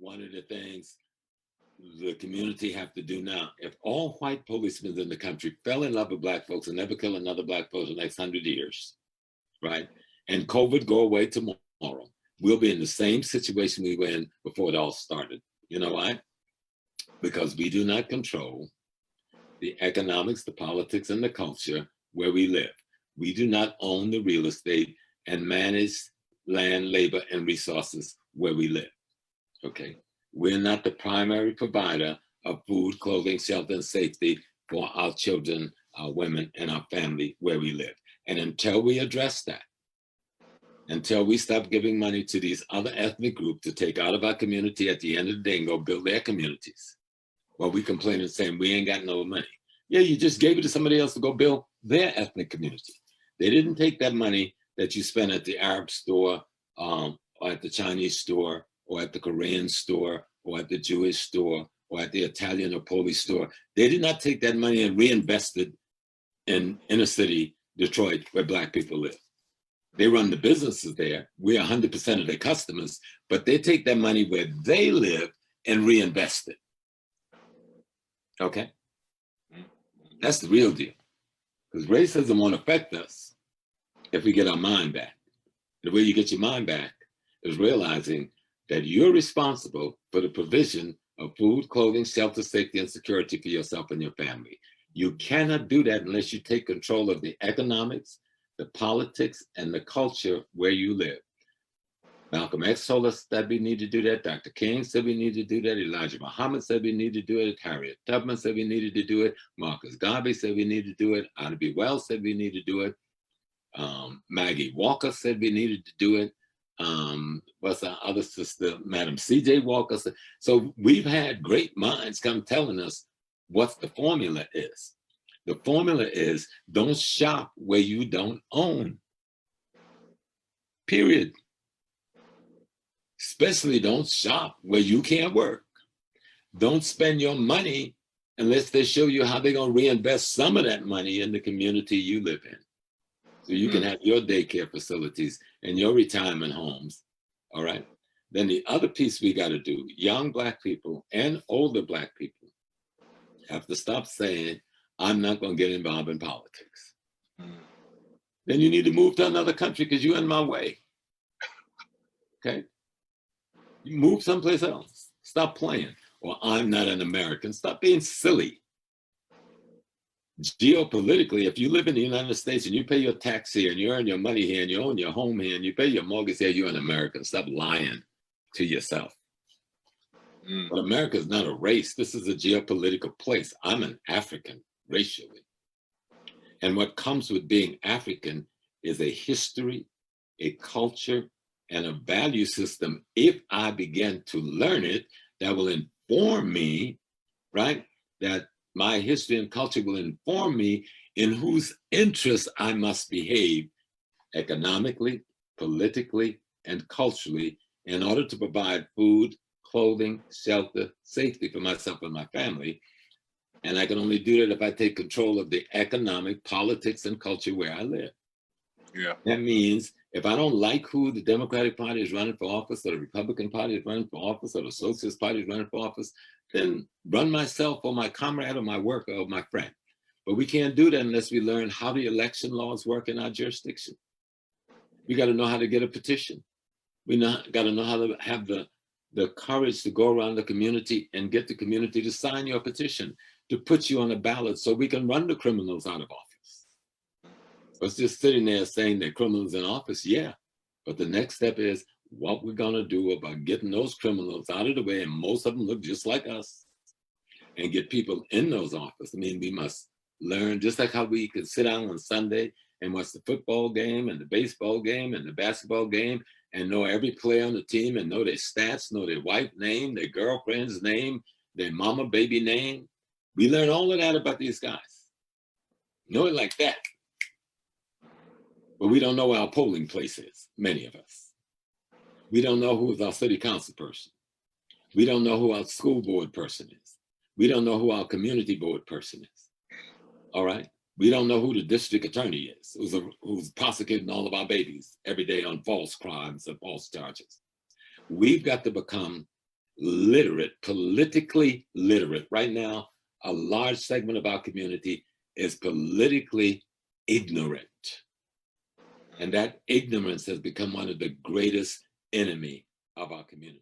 one of the things the community have to do now, if all white policemen in the country fell in love with black folks and never kill another black person in the next 100 years, right? And COVID go away tomorrow, we'll be in the same situation we were in before it all started. You know why? Because we do not control the economics, the politics, and the culture where we live. We do not own the real estate and manage land, labor, and resources where we live, okay? We're not the primary provider of food, clothing, shelter, and safety for our children, our women, and our family where we live. And until we address that, until we stop giving money to these other ethnic groups to take out of our community at the end of the day and go build their communities, well, we complain and saying we ain't got no money. Yeah, you just gave it to somebody else to go build their ethnic community. They didn't take that money that you spent at the Arab store, or at the Chinese store, or at the Korean store, or at the Jewish store, or at the Italian or Polish store. They did not take that money and reinvest it in inner city Detroit where black people live. They run the businesses there. We're 100% of their customers, but they take that money where they live and reinvest it. Okay? That's the real deal. Because racism won't affect us if we get our mind back. The way you get your mind back is realizing that you're responsible for the provision of food, clothing, shelter, safety, and security for yourself and your family. You cannot do that unless you take control of the economics, the politics, and the culture where you live. Malcolm X told us that we need to do that. Dr. King said we need to do that. Elijah Muhammad said we need to do it. Harriet Tubman said we needed to do it. Marcus Garvey said we need to do it. Ida B. Wells said we need to do it. Maggie Walker said we needed to do it. What's our other sister? Madam C.J. Walker said. So we've had great minds come telling us what the formula is. The formula is don't shop where you don't own. Period. Especially don't shop where you can't work. Don't spend your money unless they show you how they're going to reinvest some of that money in the community you live in. So you can have your daycare facilities and your retirement homes, all right? Then the other piece we got to do, young black people and older black people have to stop saying, I'm not going to get involved in politics. Then you need to move to another country because you're in my way, okay? You move someplace else. Stop playing. Or I'm not an American. Stop being silly. Geopolitically, if you live in the United States and you pay your tax here and you earn your money here and you own your home here and you pay your mortgage here, you're an American. Stop lying to yourself. But America is not a race. This is a geopolitical place. I'm an African racially. And what comes with being African is a history, a culture, and a value system, if I begin to learn it, that will inform me, right? That my history and culture will inform me in whose interest I must behave economically, politically, and culturally in order to provide food, clothing, shelter, safety for myself and my family. And I can only do that if I take control of the economic, politics, and culture where I live. Yeah. That means if I don't like who the Democratic Party is running for office, or the Republican Party is running for office, or the Socialist Party is running for office, then run myself or my comrade or my worker or my friend. But we can't do that unless we learn how the election laws work in our jurisdiction. We got to know how to get a petition. We got to know how to have the courage to go around the community and get the community to sign your petition, to put you on a ballot so we can run the criminals out of office. But just sitting there saying that criminals in office, yeah. But the next step is what we're gonna do about getting those criminals out of the way, and most of them look just like us, and get people in those offices. I mean, we must learn, just like how we can sit down on Sunday and watch the football game and the baseball game and the basketball game and know every player on the team and know their stats, know their wife name, their girlfriend's name, their mama baby name. We learn all of that about these guys. Know it like that. But we don't know where our polling place is, many of us. We don't know who is our city council person. We don't know who our school board person is. We don't know who our community board person is, all right? We don't know who the district attorney is, who's prosecuting all of our babies every day on false crimes and false charges. We've got to become literate, politically literate. Right now, a large segment of our community is politically ignorant. And that ignorance has become one of the greatest enemy of our communities.